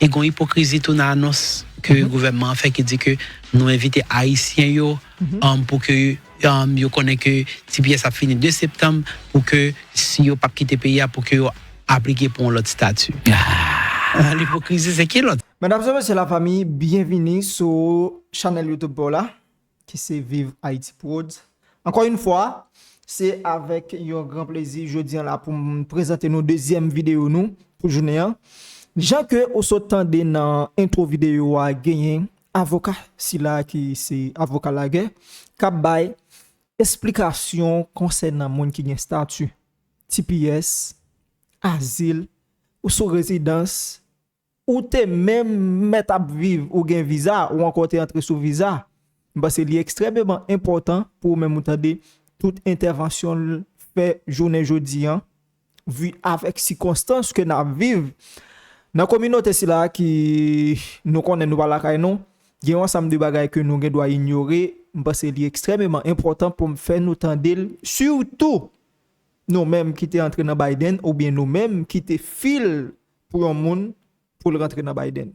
Et il y a une hypocrisie tout dans l'annonce que le gouvernement fait qui dit que nous invitons Haïtiens pour que yo connaît que TPS a fini 2 septembre pour que si yo pas quitter pays pour que yo appliquer pour l'autre statut. L'hypocrisie c'est qui l'autre? Mesdames et messieurs la famille, bienvenue sur channel YouTube Bola qui c'est Vive Haïti Prod. Encore une fois, c'est avec un grand plaisir jeudi là pour me présenter nos deuxième vidéo nous pour journée. Jean que au s'entendait dans intro vidéo a gagné avocat si là qui c'est avocat la guerre qui bail explication concernant monde qui gagne statut TPS asile ou sous résidence ou t'es même mettre à vivre ou gain visa ou encore t'es entré sous visa parce que c'est extrêmement important pour même entendre toute intervention fait journée jeudi vu avec circonstances que n'a vivre dans la communauté si là qui nous connaît nous pas la non il y a un ensemble de bagages que nous doit ignorer parce que c'est extrêmement important pour me faire nous tendre surtout nous mêmes qui t'es entré dans Biden ou bien nous mêmes qui t'es fil pour un monde pour le rentrer dans Biden.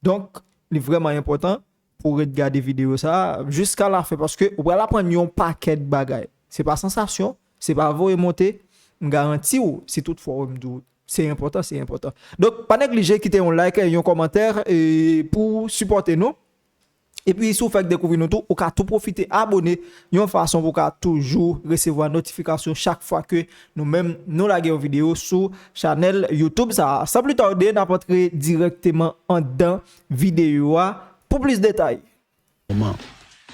Donc c'est vraiment important pour regarder vidéo ça jusqu'à la fin parce que on va prendre un paquet de bagages. C'est pas sensation, c'est pas vous monter, on garantit ou si toutefois on c'est important. Donc, pas négliger quitter un like et un commentaire pour supporter nous. Et puis, si vous faites découvrir nous tout, vous pouvez tout profiter, abonner. Une façon pour toujours recevoir notification chaque fois que nous-mêmes nous laguons une vidéo sur channel YouTube. Ça, sans plus tarder, nous allons directement en dans vidéo pour plus de détails.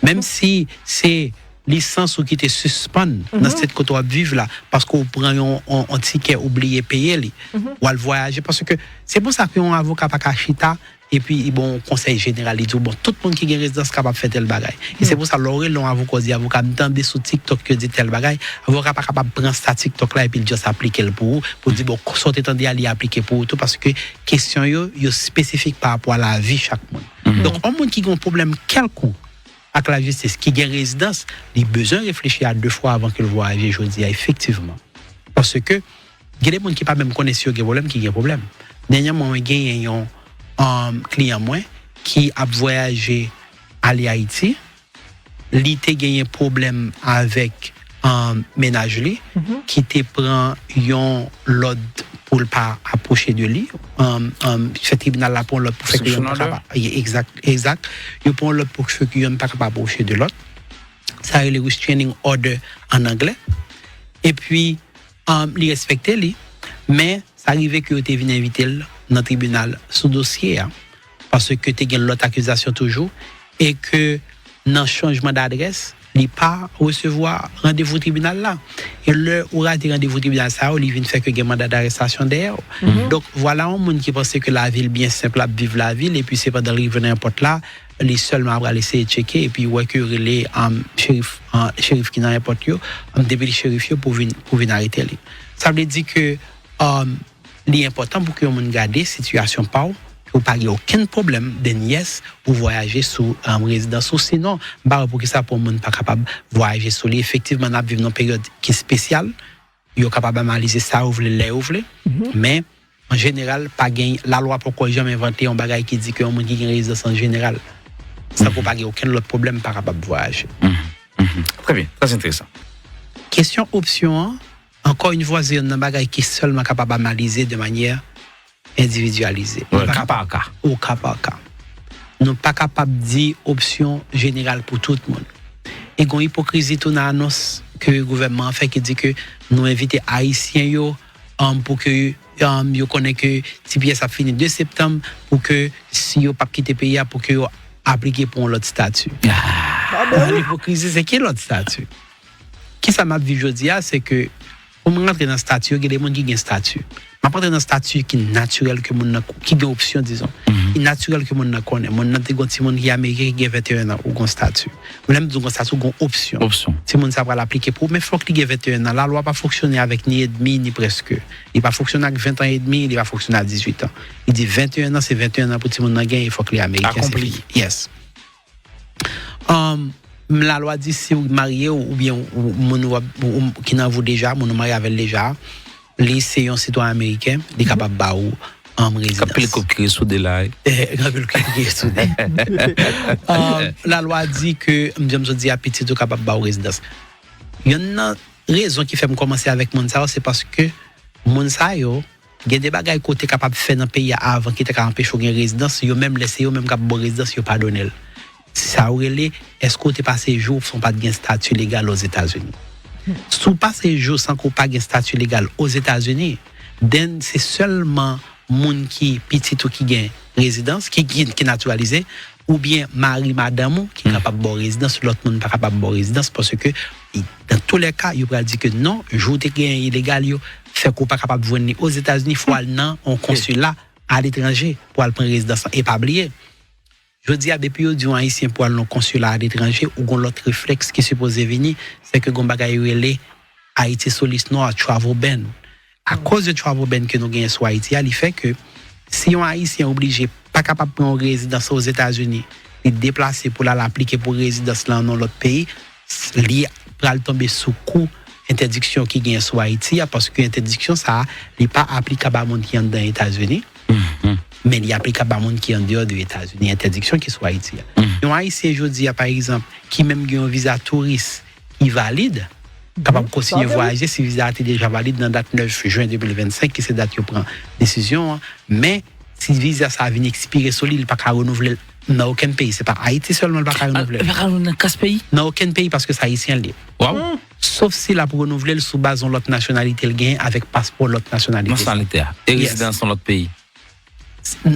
Même si c'est licence ou qui te suspend dans cette côte où vivre là parce qu'on prend un ticket oublié payer ou al voyager parce que c'est pour ça qu'on avocat pas kachita et puis bon conseil général il dit bon tout le monde qui a résidence capable faire tel bagage et c'est pour ça l'oreille l'on avocat dit avocat m'entendre sur TikTok que dit tel bagage avocat pas capable prendre ça TikTok là et puis juste appliquer pour dire bon sortez tandis aller appliquer pour tout parce que question yo spécifique par rapport à la vie chaque monde donc un monde qui a un problème quelconque avec la justice qui gagne résidence, il a besoin de réfléchir à 2 fois avant que le voyage jeudi effectivement. Parce que il y a des gens qui pas même connaissent qu'il y a problème qui a problème. Dernièrement, il y a un client moi qui a voyagé à Haïti, il a gagné un problème avec un ménager qui te prend l'ordre pour ne pas approcher de lui. Ce tribunal là pour l'autre pour faire que l'on pas capable. Exact. Il prend l'autre pour que l'on pas capable approcher de l'autre. Ça c'est le restraining order en anglais. Et puis il respectait lui, mais ça arrivait que tu venu inviter dans le tribunal sous dossier parce que tu as l'autre accusation toujours et que dans changement d'adresse il pas recevoir rendez-vous tribunal là et le ou raté rendez-vous tribunal ça il vient faire que gain mandat d'arrestation derrière donc voilà un monde qui pense que la ville bien simple à vivre la ville et puis c'est pas dans rive n'importe là les seulement va laisser checker et puis ouais que les shérif qui n'importe yo depuis le shérif pour venir arrêter lui ça veut dire que l'important pour que monde garder situation pas ou pas aucun problème de nièce pour voyager sous résidence ou sinon pour que ça pour monde pas capable voyager sous lui effectivement on a vivre une période qui est spéciale yo capable analyser ça ouvre les ouvre mais en général pas gain la loi pourquoi jamais inventé un bagage qui dit que un monde qui gagne résidence en général ça pour pas aucun autre problème pas capable voyager. Très bien, très intéressant. Question option encore une fois c'est un bagage qui est seulement capable d'analyser de manière individualisé. Cas par cas. Au cas par cas. Nous ne sommes pas capables de dire option générale pour tout le monde. Et il y a une hypocrisie tout dans l'annonce que le gouvernement fait qui dit que nous invitons Haïtiens pour que vous connaissez que TPS a fini 2 septembre pour que si vous pas quitter pays pour que vous appliquez pour l'autre statut. L'hypocrisie c'est qui l'autre statut? Qui ça m'a vu aujourd'hui c'est que pour rentrer dans le statut, il y a des gens qui ont un statut. Je parle d'un statut qui est naturel, qui a une option, disons. Il est naturel que mon connaît. Mon n'a pas de monde qui est américain qui a 21 ans ou un statut. Ou même un statut ou une option. Si mon ça va l'appliquer pour, mais il faut qu'il ait 21 ans. La loi va pas fonctionner avec ni et demi ni presque. Il va fonctionner avec 20 ans et demi, il va fonctionner à 18 ans. Il dit 21 ans, c'est 21 ans pour tout le monde il faut qu'il est américain. Accompli. Yes. La loi dit si vous mariez ou bien qui n'en vous déjà, mon marié avec déjà, les c'est un citoyen américain, il est capable de en résidence. Capel qui sous de là. La loi dit que je dis à petit tout capable de résidence. Il y a une raison qui fait me commencer avec Monsa, c'est parce que Monsa yo il y a des bagages côté capable faire dans pays avant qui était empêcher une résidence, yo même laissé yo même capable résidence yo pas donner. Ça aurait est-ce que tu passé jour sont pas de statut légal aux États-Unis. Si tu passes jour sans qu'on pas de statut légal aux États-Unis, then c'est seulement moun qui petit ou qui gagne résidence qui naturalisé ou bien mari madame qui capable de résidence l'autre monde pas capable de résidence parce que dans tous les cas il va dire que non jour te gagne illégal yo fait qu'on pas capable de venir aux États-Unis faut aller dans un consulat à l'étranger pour aller prendre résidence et pas oublier je dis à depuis du haïtien pour aller dans consulat à l'étranger ou gon l'autre réflexe qui supposé venir c'est que gon bagay relé Haïti Solis Noir travel ban à cause de travel ban que nous gagnons sur Haïti il fait que si un haïtien obligé pas capable de prendre résidence aux États-Unis et déplacer pour l'appliquer pour résidence dans l'autre pays li pral tomber sous coup interdiction qui gagne sur Haïti parce que interdiction ça n'est pas applicable à monde qui est dans les États-Unis mais il est applicable à monde qui est en dehors des États-Unis interdiction qui soit Haïti un haïtien aujourd'hui par exemple qui même a un visa touriste qui valide capable de continuer à voyager si visa est déjà valide dans date 9 juin 2025 qui c'est date qui prend décision mais si visa ça vient expirer solide il pas qu'à renouveler dans aucun pays c'est pas Haïti seulement le pas qu'à renouveler dans quel pays dans aucun pays parce que ça haïtien lié sauf si la pour renouveler sous base de l'autre nationalité le gain avec passeport l'autre nationalité et résidence dans l'autre pays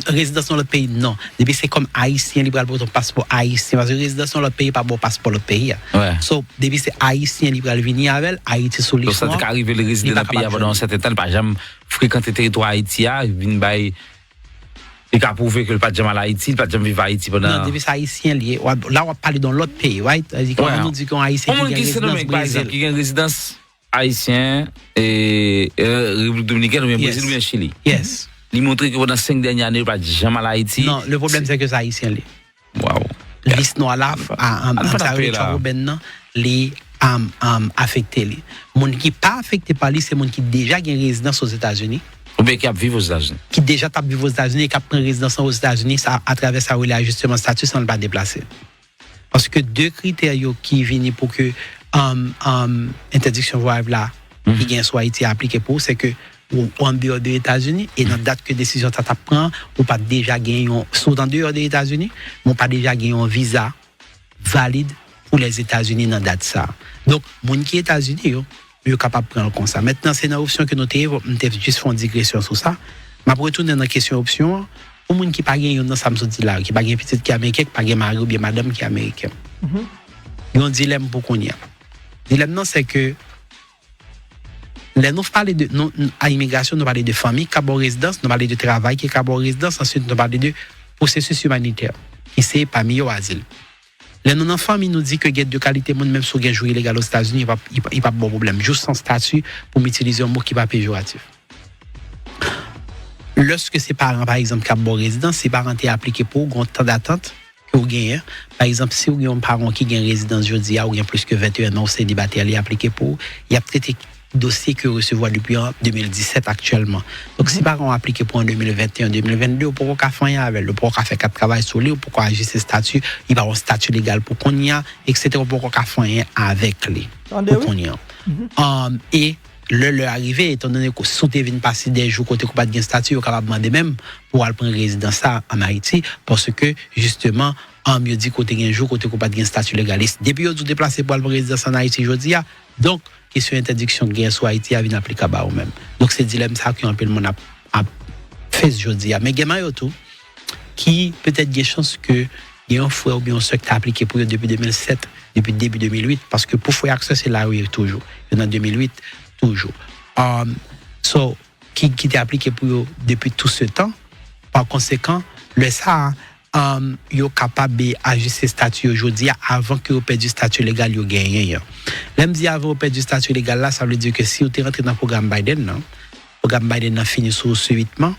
résidence dans l'autre pays non depuis c'est comme haïtien libre pour ton passeport haïtien parce que résidence dans l'autre pays pas bon passeport l'autre pays so depuis c'est haïtien libre venir avec Haïti solution donc ça arrive le résident dans le pays avant dans un certain temps pas jamais fréquenter territoire haïtien vinn bay il a prouvé que le pas jamais à Haïti, pas jamais vivre à Haïti pendant. Non, depuis ça haïtien lié. Là on parle dans l'autre pays, right? On nous dit qu'on haïtien qui a une résidence haïtien et République dominicaine ou bien Brésil ou bien Chili. Yes. Il montre que pendant 5 dernières années pas jamais à Haïti. Non, le problème c'est que c'est haïtien lié. Waouh. Liste noire là les affecté les. Monde qui pas affecté par lui c'est monde qui déjà gagne résidence aux États-Unis. Ou bien qui a vécu aux États-Unis. Qui déjà t'a vécu aux États-Unis et qui a pris résidence aux États-Unis, ça à travers ça il a justement statut sans le pas déplacer. Parce que deux critères qui viennent pour que interdiction voyage là qui gagne soit été appliqué pour c'est que ou en dehors des États-Unis et dans date que décision ça prend ou pas déjà gagné soit en dehors des États-Unis, mais pas déjà gagné un visa valide pour les États-Unis dans date ça. Donc moun qui États-Unis yo capable de prendre comme ça. Maintenant, c'est une option que nous avons juste fait une digression sur ça. Je vais retourner dans la question option. Pour les gens qui ne sont pas dans Samsung là, qui ne sont pas petite qui est américaine, qui ne sont pas mari ou bien madame qui est américaine. Il y a un dilemme pour qu'on y a. Le dilemme, c'est que nous parlons de à immigration, nous parlons de famille, qui a résidence, nous parlons de travail, qui a résidence, ensuite nous parlons de processus humanitaire, qui c'est parmi eux asile. Les non-enfants, ils nous disent que il y a de qualité, même si on a joué illégal aux États-Unis, il n'y a pas de bon problème. Juste sans statut pour m'utiliser un mot qui n'est pas péjoratif. Lorsque ces parents, par exemple, qui ont bon résidence, ces parents sont appliqués pour un temps d'attente que vous gagnez. Par exemple, si vous avez un parent qui a une résidence aujourd'hui, ou plus que 21 ans, c'est célibataire, il est appliqué pour. Il y a peut-être dossier que recevoir depuis en 2017 actuellement. Donc, si parents ont appliqué pour en 2021, 2022, pourquoi qu'on fait rien avec le pourquoi fait quatre travail sur lui, pourquoi agir ses statuts, il va avoir un statut légal pour qu'on y a, etc. Pourquoi qu'on fait rien avec lui, pour qu'on y a. Et leur arrivée, étant donné que si tu viens passer des jours côté pas de statut, vous capable demander même pour aller prendre résidence en Haïti, parce que justement, en mieux dit côté un jour côté pas de statut légaliste. Depuis vous déplacez pour aller prendre résidence en Haïti aujourd'hui, donc question interdiction de gain sur Haïti a une applicable à eux-mêmes. Donc c'est dilemme ça que un peu le monde a fait aujourd'hui. Mais il y a tout qui peut-être des chances que il y a un frère ou bien un soeur qui a appliqué pour eux depuis 2007, depuis début 2008, parce que pour faire accès c'est là où il est toujours. Il y en a 2008 toujours. Qui est appliqué pour eux depuis tout ce temps. Par conséquent, le ça yo capable d'ajuster statut aujourd'hui avant que vous perdiez statut légal yo gagné. Même si avant vous perdiez statut légal là, ça veut dire que si vous êtes rentré dans le programme Biden, le programme Biden a fini sur subitement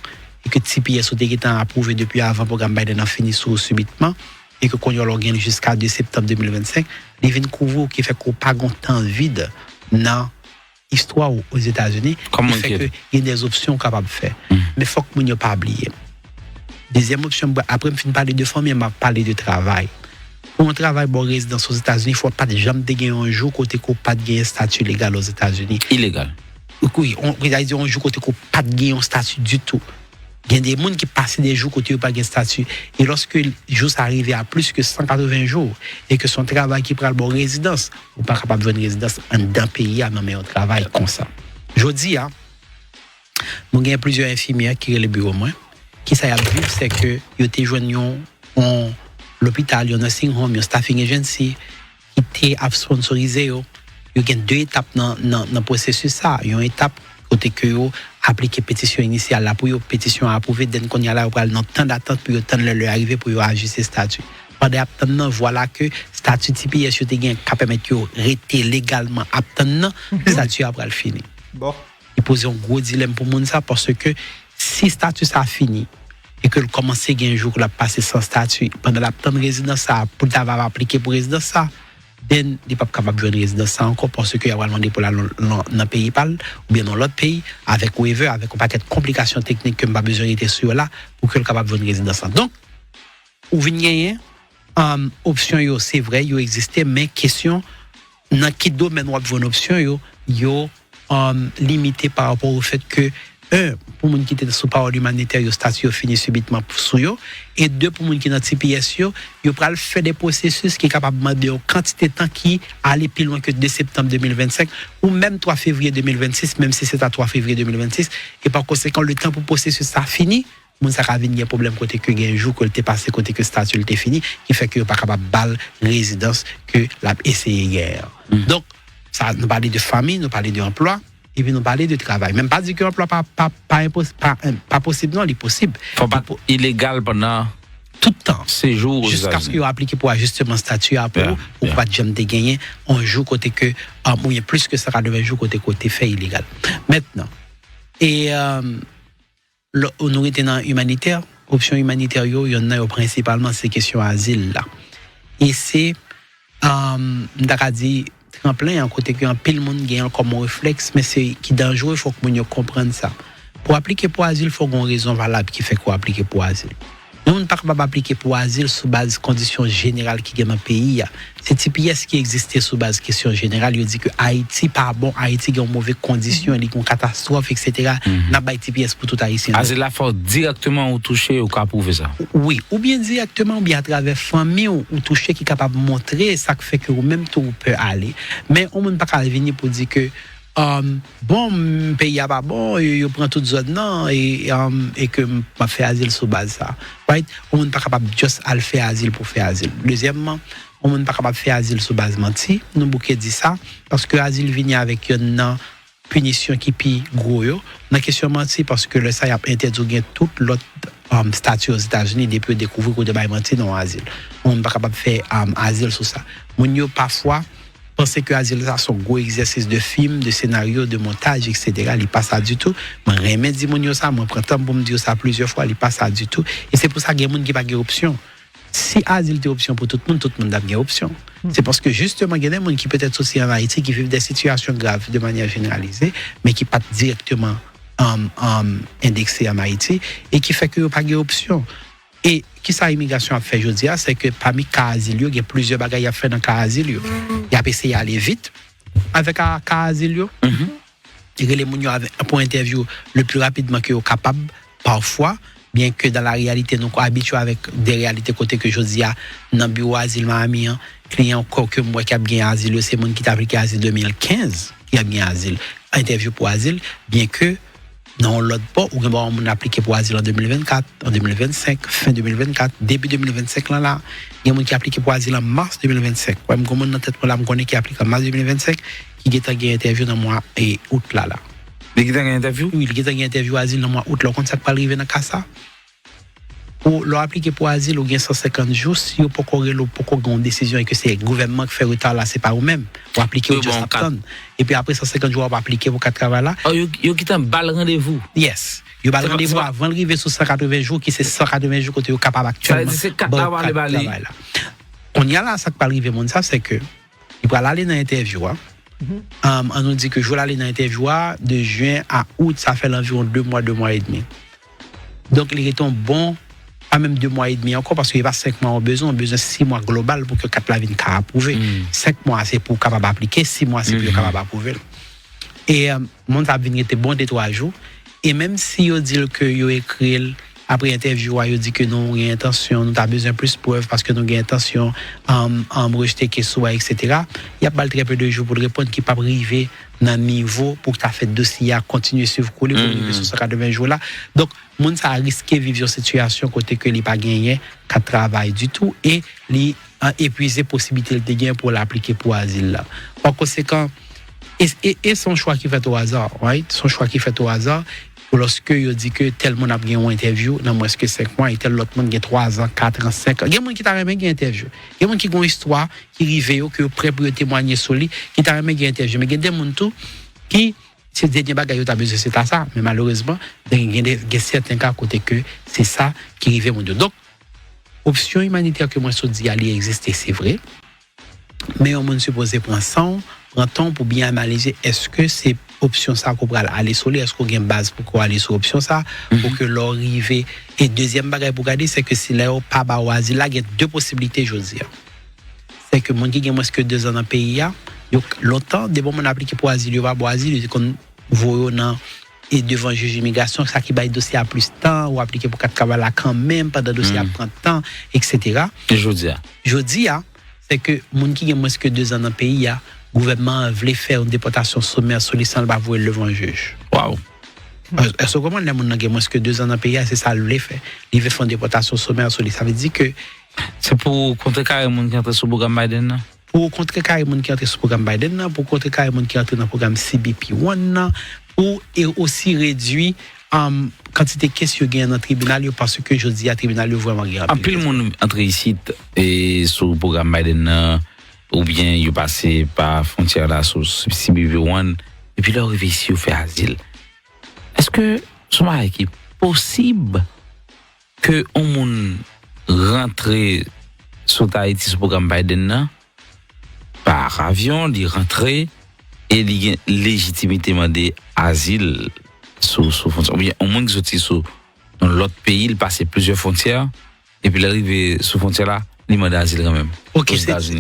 et que TPS été approuvé depuis avant le programme Biden a fini sur subitement et que qu'on y a l'organe jusqu'à 2 septembre 2025, il vient couvrir qui fait qu'on pas de temps vide dans histoire aux États-Unis, Comment qui fait qu'il y a des options capables de faire. Mais il faut que nous ne pas oublier. Deuxième option, après, je parler de famille, je parler de travail. Pour un travail bon résidence aux États-Unis, il ne faut pas jamais gagner un jour côté qu'on pas de gagner un statut légal aux États-Unis. Illégal. Oui, on va dire un jour côté qu'on pas de gagner un statut du tout. Il y a des gens qui passent des jours côté pas de statut. Et lorsque le jour s'arrive à plus que 180 jours et que son travail qui prend le bon résidence, ou pas capable de une résidence dans un pays à nommer un travail comme ça. Je dis, nous avons plusieurs infirmières qui sont le bureau moi. Qui ça a vu, c'est que ils étaient joignés l'hôpital, un nursing home, un staffing agency qui était sponsorisé. Il y a deux étapes dans le processus. Il y a une étape côté que vous appliquez pétition initiale là pour une pétition approuvée, dès qu'on y a là, vous avez temps d'attente pour attendre leur arrivée pour ajuster statut. Pendant attendre, voilà que statut TPS qui permet de rester légalement attendre, statut après le fini. Bon. Il pose un gros dilemme pour moun ça parce que si statut ça fini et que le commencer un jour que la passer sans statut pendant la temps de résidence ça pour t'avoir appliqué pour résidence ça, ben il pas capable de résidence ça encore parce que il va demander pour dans pays ou bien dans l'autre pays avec waiver avec un paquet de complications techniques que pas besoin d'être sur là pour que le capable de résidence ça. Donc ou venir option yo c'est vrai yo existait mais question dans quel domaine on va une option yo limité par rapport au fait que pour moun qui était sous parole humanitaire yo statut fini subitement sous yo et deux pour moun qui dans TPS yo pral faire des processus qui est capable de demander une quantité de temps qui aller plus loin que 2 septembre 2025 ou même 3 février 2026 même si c'est à 3 février 2026 et par conséquent le temps pour processus ça fini moun ça va venir problème côté que un jour que t'es passé côté que statut était fini qui fait que pas capable balle résidence que l'a essayé hier. Donc ça nous parler de famille, nous parler d'emploi et puis nous parler de travail. Même pas dire que l'emploi pas possible, non, il est possible. Faut pas illégal pendant tout le temps. Séjour. Jusqu'à ce qu'il y ait appliqué pour ajustement statut ou pas de jamais gagner un jour côté que, il y a plus que ça, 20 jours côté fait illégal. Maintenant, et nous étions dans humanitaire, option humanitaire, il y en a principalement ces questions asile là. Et c'est, on dit, tremplin en côté que un pile monde gagne comme un réflexe mais c'est qui dangereux il faut que nous comprendre ça pour appliquer pour asile il faut une raison valable qui fait quoi appliquer pour asile nous ne pas capable appliquer pour asile sous base conditions générales qui gagne dans pays c'est TPS qui existait sous base question générale il dit que Haïti pas bon Haïti a une mauvaise condition il y a une catastrophe etc. n'a pas TPS pour tout haïtien asile là faut directement ou toucher ou capable prouver ça oui ou bien directement ou bien à travers famille ou toucher qui capable montrer ça fait que même tout peut aller mais on ne peut pas venir pour dire que bon pays pas bon il prend toute zone non et que m'a fait asile sous base ça right on n'est pas capable juste à faire asile pour faire asile deuxièmement on n'est pas capable faire asile sous base menti nous bouquet dit ça parce que asile vient avec une punition qui pi gros yo dans question menti parce que le ça y a interdit tout l'autre statut aux États-Unis depuis découvrir que de bail menti dans asile on n'est pas capable faire asile sur ça mon yo parfois penser que asile ça son gros exercice de film, de scénario, de montage, etc. Il passe ça du tout. Moi remets dit mon ça, moi prends temps pour me dire ça plusieurs fois, il passe ça du tout. Et c'est pour ça qu'il y a des gens qui pas option. Si asile est option pour tout le monde a une option. C'est parce que justement il y a des gens qui peut-être aussi en Haïti qui vivent des situations graves de manière généralisée, mais qui pas directement indexés en Haïti et qui fait que pas de option. Et qui ça immigration a fait aujourd'hui c'est que parmi cas asile il y a plusieurs bagages à faire dans cas asile il a essayé d'aller vite avec cas asile et les gens pour interview le plus rapidement que capable parfois bien que dans la réalité nous sommes habitués avec des réalités côté que aujourd'hui dans bureau asile Miami client encore que moi qui a gagné asile c'est monde qui t'a appliqué asile 2015 qui a gagné asile interview pour asile bien que non l'autre pas ou on a appliqué pour asile en 2024 en 2025 fin 2024 début 2025 là il y a monde qui a appliqué pour asile en mars 2025 moi me connais dans tête pour là me connais qui a appliqué en mars 2025 qui a gagné interview dans mois et août là il a gagné interview oui il a gagné interview asile dans mois août là quand ça pas arriver dans casa pour leur appliquer pour asile ou gain 150 jours si ou pas une décision et que c'est le gouvernement qui fait retard là c'est pas eux même pour appliquer au juste attendre et puis après 150 jours on va appliquer pour 4 travail là yo qui t'en balle rendez-vous yes yo balle rendez-vous avant d'arriver sur 180 jours qui c'est 180 jours côté capable actuellement c'est 4 avoir les on y a là ça qui peut arriver monde ça c'est que il va aller dans interview On nous dit que je vais aller dans l'interview de juin à août, ça fait environ 2 mois et demi. Donc, il est bon, pas même 2 mois et demi encore, parce qu'il n'y a pas 5 mois, on a besoin 6 mois global pour que 4 la vigne approuver. 5 mois, c'est pour capable appliquer, 6 mois, c'est pour capable approuver. Et mon avenir était bon de 3 jours. Et même si on dit que yo écrit après interview, yo dit que nous avons intention, nous avons besoin de plus de preuves parce que nous avons intention en rejeter question, etc. Il y a pas très peu de jours pour répondre qui pas arriver dans le niveau pour que tu fait dossier à continuer suivre couler pour arriver sur 180 jours là. Donc monde ça a risqué vivre une situation côté que il pas gagné qu'à travail du tout et li épuiser possibilité de gain pour l'appliquer pour asile là. Par conséquent et son choix qui fait au hasard, right? Son choix qui fait au hasard lorsque il dit que tel monde a gagné une interview dans moins que 5 mois et tel l'autre monde a 3 ans, 4 ans, 5 ans. Il y a monde qui t'a remis une interview. Il y a monde qui ont une histoire qui rive que prêt pour témoigner sur lui qui t'a remis une interview. Mais il y a des monde tout qui c'est dernier bagage tu as besoin c'est ça mais malheureusement il y a certains cas côté que c'est ça qui rive mon Dieu. Donc option humanitaire que moi je dis aller exister c'est vrai. Mais on est supposé prendre temps pour bien analyser est-ce que c'est option ça qu'on va aller sur est-ce qu'on a une base pour aller sur option ça pour que l'arrivée et deuxième bagage pour regarder c'est que si là pas ba asile là il y a 2 possibilités je dis c'est que mon qui gagne moins que 2 ans dans le pays longtemps des bon mon appliqué pour asile il va pour asile qu'on voit dans et devant juge immigration ça qui bail dossier à plus de temps ou appliquer pour 4 cavala quand même pendant dossier à prendre temps etc. Et je dis c'est que mon qui gagne moins que 2 ans dans le pays le gouvernement voulait faire une déportation sommaire sur les sans va voir devant un juge. Waouh. Est-ce que comment les gens qui ont moins que 2 ans dans le pays c'est ça le voulait faire. Il veut faire une déportation sommaire sur les ça veut dire que c'est pour contrecarrer les gens qui entrent sur le programme Biden. Pour contrecarrer les gens qui entrent sur le programme Biden, pour contrecarrer les gens qui entrent dans le programme CBP1 pour et aussi réduire quantité de questions dans le tribunal parce que je dis à tribunal vraiment grand. En plus le monde entre ici et sur le programme Biden ou bien il passé par frontière là sur CBP1 et puis là arrivé ici au fait asile. Est-ce que c'est possible que on monde rentrer sur Haïti sur le programme Biden par avion, il rentrer et il légitimité demander asile sur frontière ou bien on monde qui sorti sur dans l'autre pays, il passait plusieurs frontières et puis l'arrivé sur frontière là il demande asile quand même. OK,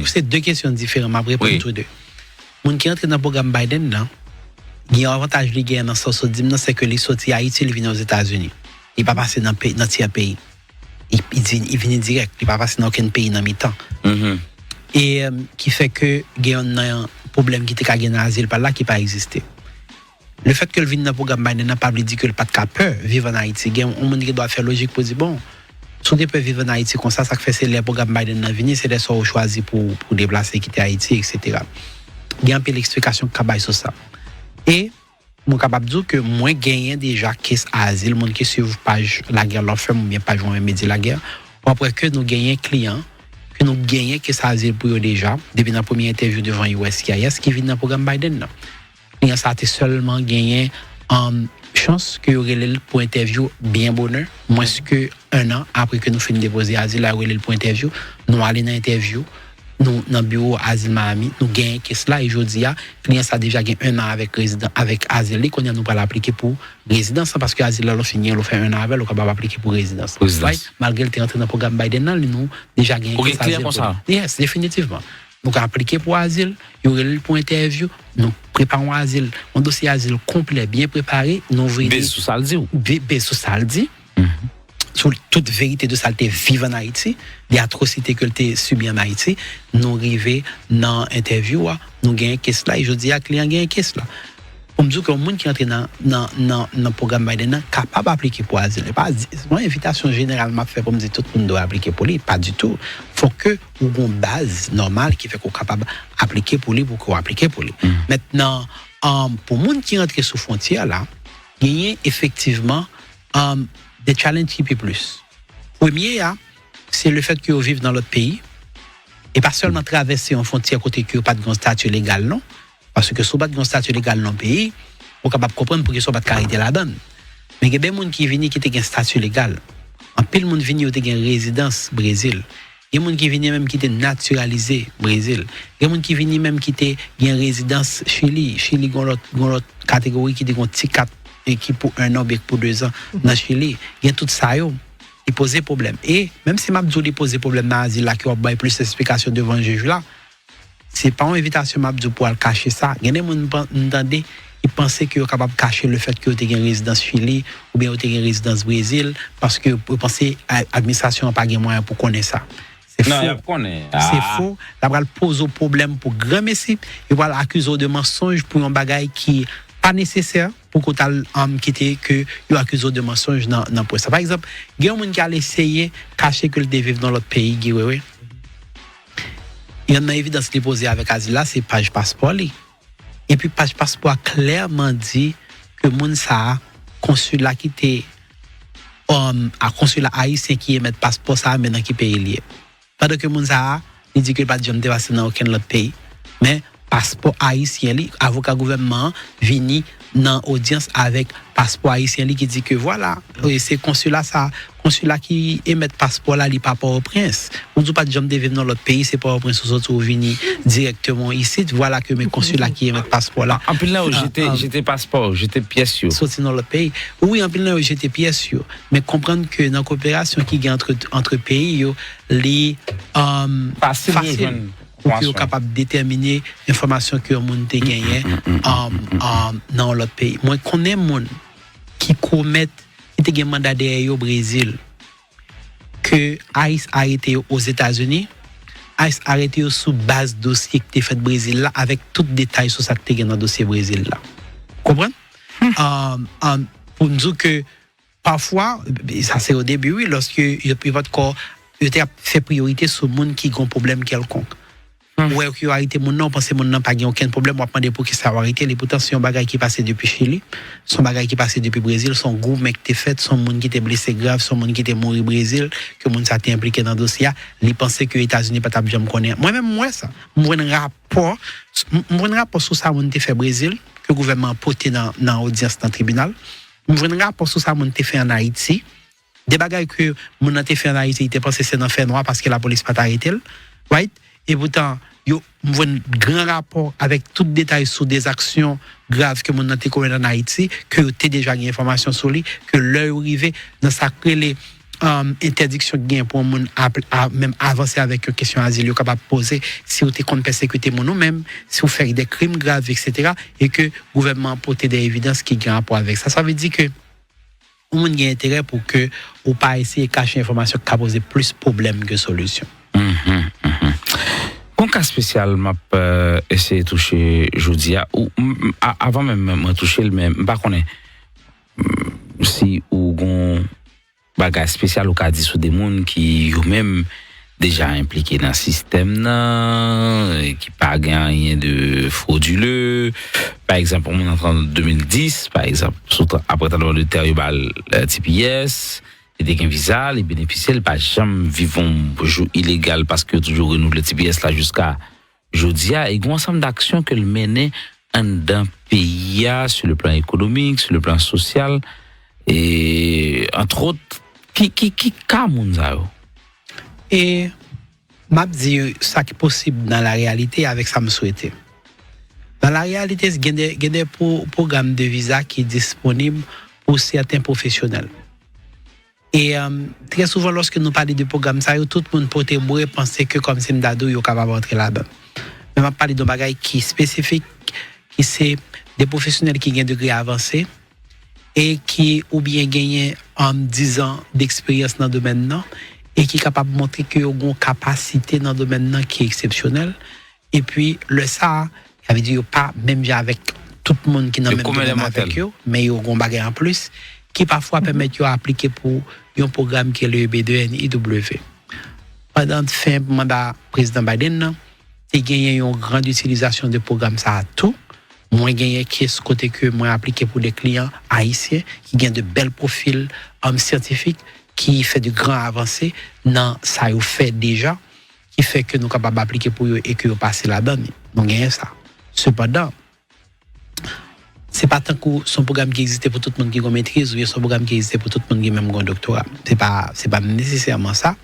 c'est 2 questions différentes après pour tous deux. Moun qui entre dans le programme Biden là, il y a un avantage li gagne dans ce sens c'est que les sorti Haïti il vient aux États-Unis. Il pas passer dans tiers pays. Il vient direct, il pas passer dans aucun pays dans mi-temps. Et qui fait que il y a un problème qui était gagné dans asile par là qui pas existé. Le fait que le vient dans le programme Biden n'a pas dit que le pas de peur vivre en Haïti, il y a un monde qui doit faire logique pour dire bon si on peut vivre en Haïti comme ça fait c'est les programmes Biden dans venir c'est les sorts choisis pour déplacer quitter Haïti etc. Il y a un peu l'explication qu'a sur ça. Et mon capable dire que moi gagné déjà caisse asile monde qui suivent page la guerre l'enferme ou bien page joint média la guerre après que nous gagnons client que nous gagnons caisse asile pour eux déjà depuis la première interview devant USCIS qui vient dans le programme Biden là. Client ça a seulement gagné chance que aurait le pour interview bien bonheur moins que 1 an après que nous finissons déposer asile là aurait le pour interview nous aller dans interview nous dans bureau asile Miami nous gagne que cela et jodi a client ça déjà gagne 1 an avec résident avec asile qu'on nous pas l'appliquer pour résidence parce que asile là le fini on fait 1 an avec on pas appliquer pour résidence right? Malgré le entré dans le programme Biden là nous déjà gagne que ça comme ça yes définitivement nous appliquer pour asile il y aurait le pour interview nous préparons asile un dossier asile complet bien préparé nous ouvrir sous ça le dit sous ça le dit sur toute vérité de ça vivre en Haïti des atrocités que tu subi en Haïti nous arriver dans interview nous gagne caisse là et je dis à client gagne caisse là on me dit que le monde qui entre dans programme Biden capable d'appliquer pour asile pas moi invitation généralement fait pour me dire tout le monde doit appliquer pour lui pas du tout faut que ou une base normale qui fait qu'on capable appliquer pour lui pour qu'on appliquer pour lui maintenant pour monde qui entre sous frontière là gagner effectivement des challenges qui plus premier c'est le fait que vous vivez dans l'autre pays et pas seulement traverser une frontière côté que pas de grand statut légal non parce que si pas de grand statut légal dans le pays on capable comprendre pour que soit pas de carité là-dedans mais il y a des gens qui viennent qui ont un statut légal en pile monde vient qui ont une résidence Brésil Il y a des gens qui viennent même qui étaient naturalisés Brésil. Il y a des gens qui viennent même qui étaient en résidence Chili. Chili a l'autre catégorie qui ont petit 4 et qui pour 1 an, pour 2 ans dans Chili. Il y a tout ça, il pose problème. Et même si Mabdou il pose problème dans l'asile là, qui a plus d'explications devant le juge là, c'est pas une invitation Mabdou pour cacher ça. Il y a des gens qui entendent. Ils pensaient qu'ils étaient capables de cacher le fait qu'ils étaient une résidence Chili ou bien qu'ils étaient une résidence Brésil parce que ils pensaient que l'administration n'a pas de moyens pour connaître ça. C'est faux. C'est faux. La va poser problème pour grand messie. Il va l'accuser de mensonge pour un bagage qui n'est pas nécessaire pour qu'on quitte que il accuse de mensonge dans ça. Par exemple, il y a un monde qui a essayé de cacher que le vivre dans l'autre pays. Il y a une évidence qui est posée avec Asile là, c'est page passeport. Et puis page passeport a clairement dit que moun sa consulat qui était à consulat haïtien qui émet passeport ça maintenant qui pays lié. Pendant que moun sa il dit que pas de jamais dépassé dans aucun autre pays, mais passeport haïtien li avocat gouvernement vini dans audience avec passeport haïtien li qui dit que voilà c'est consulat qui émet passeport là li pas au prince on dit pas de jamais vivre dans l'autre pays c'est pas au prince ou vini directement ici voilà que mes consulats qui émet passeport là en plus là j'étais passeport j'étais pièce sorti dans l'autre pays oui en plus là j'étais pièce mais comprendre que dans coopération qui gagne entre pays yo les facile pour qu'ils soient capables de déterminer l'information que le monde a gagné dans l'autre pays. Moi, je connais des gens qui commettent, qui ont un mandat derrière au Brésil, que ICE a arrêté aux États-Unis, ICE a arrêté sous base dossier qui a fait au Brésil là, avec tout détail sur ça qui est dans le dossier Brésil là. Vous comprenez? Pour nous dire que parfois, ça c'est au début, oui, lorsque votre corps a fait priorité sur les gens qui ont un problème quelconque. Ouais, qui a arrêté mon nom, pensez mon nom pas aucun problème, on demander pour qui ça a arrêté, les pourtant c'est un bagage qui passé depuis Chili, son bagage qui passé depuis Brésil, son groupe mec qui fait, son monde qui était blessé grave, son monde qui était mort au Brésil, que monde ça été impliqué dans le dossier, il pensait que les États-Unis pas jamais connaître. Moi ça, moi un rapport sur ça monde fait Brésil, que le gouvernement porté dans audience dans le tribunal. Moi un rapport sur ça monde fait en Haïti. Des bagages que mon a fait en Haïti, il était pensé c'est dans fait noir parce que la police pas arrêté, right? Et pourtant, yo un grand rapport avec tout détail sur des actions graves que mon a commis en Haïti, que tu déjà une information sur lui, que l'heure arrivé dans sa les interdiction gain pour mon même avancer avec une question asile capable poser si vous êtes contre persécuter mon même si vous faites des crimes graves etc. et que le gouvernement porte des évidences qui ont rapport avec ça veut dire que on a intérêt pour que ou pas essayer de cacher l'information qui a posé plus de problèmes que solution. Un cas spécial m'a essayé de toucher Jodia ou avant même m'a touché le même pas connaît si ou gon bagage spécial ou ka dit sur des monde qui eux même déjà impliqué dans le système et qui pas rien de frauduleux par exemple on est en 2010 par exemple après dans le territoire TPS et des visa les bénéficiaires pas jamais vivons jour illégal parce que toujours renouveler TPS là jusqu'à jodia et un ensemble d'actions que le mener dans pays sur le plan économique sur le plan social et entre autres qui kamounzao et m'a dit ça qui est possible dans la réalité avec ça me souhaiter dans la réalité il y a des programmes de visa qui est disponible pour certains professionnels. Et très souvent, lorsque nous parlons de programme, ça, tout le monde peut penser que comme c'est Mdado, il est capable d'entrer là-bas. Mais on parle de bagaille qui est spécifique, qui c'est des professionnels qui ont un degré avancé et qui ou bien gagnent 10 ans d'expérience dans le domaine et qui est capable de montrer qu'ils ont une capacité dans le domaine qui est exceptionnelle. Et puis, le ça, ça veut dire pas même avec tout le monde qui est dans le même domaine avec eux, mais ils ont un bagage en plus. Qui parfois permettent d'appliquer pour un programme qui est le EB2NIW. Pendant le fin mandat président Biden, il y a gagné une grande utilisation de programme ça à tout. Moi gagné qui est ce côté que moi appliqué pour des clients haïtiens qui gagnent de belles profils scientifiques qui fait de grands avancées dans ça vous fait déjà qui fait que nous sommes capables d'appliquer pour eux et que vous passez là-dedans. Nous gagnons ça. Cependant, c'est pas tant que son programme qui existait pour tout le monde qui a maîtrise ou son programme qui existait pour tout le monde qui a même un doctorat. C'est pas nécessairement ça.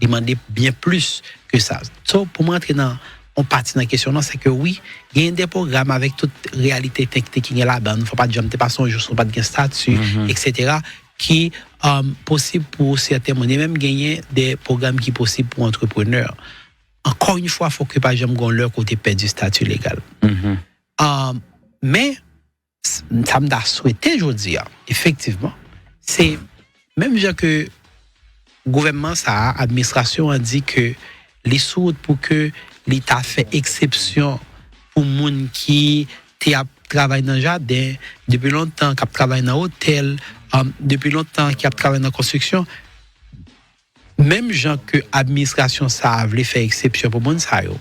demander bien plus que ça. So, pour m'entrer dans on partit dans la question, c'est que oui, il y a des programmes avec toute réalité technique qui est là-bas. Il ne faut pas jamais pas son jour, il ne faut pas de statut, etc., qui possible pour certains monde, et même gagner des programmes qui possibles pour entrepreneurs. Encore une fois, il faut que pas jamais leur côté perdre du statut légal. Mais ça me a souhaité, je veux dire, effectivement, c'est même genre que le gouvernement, ça, administration a dit que les sourds pour que l'État fait exception pour les gens qui travaillent dans le jardin, depuis longtemps, qui travaillent dans l'hôtel, depuis longtemps, qui travaillent dans la construction. Même gens que l'administration ça voulait faire exception pour les gens,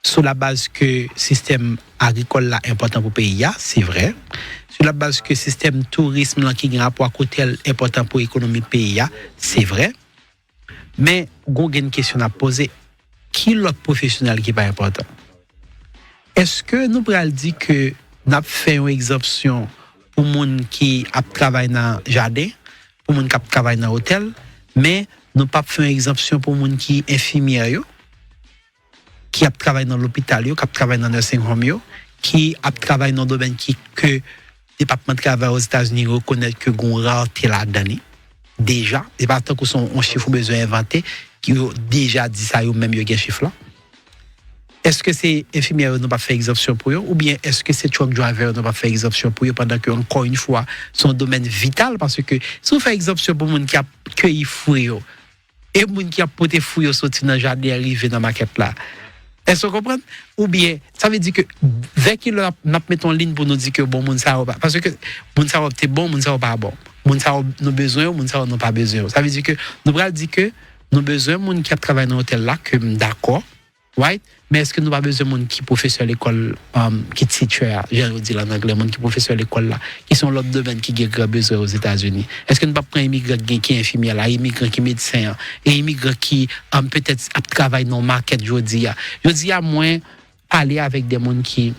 sur la base que le système agricole est important pour le pays, c'est vrai. Sur la base que le système tourisme qui a un rapport à côté est important pour l'économie du pays, c'est vrai. Mais il y a une question à poser. Qui est l'autre professionnel qui n'est pas important? Est-ce que nous pourrions dire que nous avons fait une exemption pour les gens qui travaillent dans le jardin, pour les gens qui travaillent dans l'hôtel, mais nous n'avons pas fait une exemption pour les gens qui sont infirmières, qui travaillent dans l'hôpital, qui travaillent dans le nursing home, qui travaillent dans le domaine que le département de travail aux États-Unis reconnaît que nous avons rareté là-dedans. Déjà, c'est pas tant que son chiffre besoin inventé, qui ont déjà dit ça, même il y a un chiffre là. Est-ce que c'est infirmière qui n'a pas fait exemption pour eux, ou bien est-ce que c'est truck driver qui n'a pas fait exemption pour eux, pendant que, encore une fois, son domaine vital, parce que si on fait exemption pour les gens qui ont cueilli fruits, et les gens qui ont porté fruits sorti dans le jardin arrivé dans la maquette là, est-ce que vous comprenez? Ou bien, ça veut dire que, dès qu'il a mis en ligne pour nous dire que bon, moun sa pas, parce que moun sa c'est bon, moun sa pas bon. Moun sa nous besoin, moun sa n'a pas besoin. Ça veut dire que, nous allons dire que, nous avons besoin de gens qui travaillent dans l'hôtel là, que d'accord, right? Mais est-ce que nous avons besoin de gens qui sont professeurs à l'école, qui sont titulaires, j'ai dit en anglais, gens qui sont professeurs à l'école là, qui sont l'autre domaine qui ont grand besoin aux États-Unis? Est-ce que nous ne pouvons pas prendre un immigrant qui est infirmier là, un immigrant qui est médecin, et un immigrant qui peut-être travaille dans le market, je dis à moins parler avec des gens qui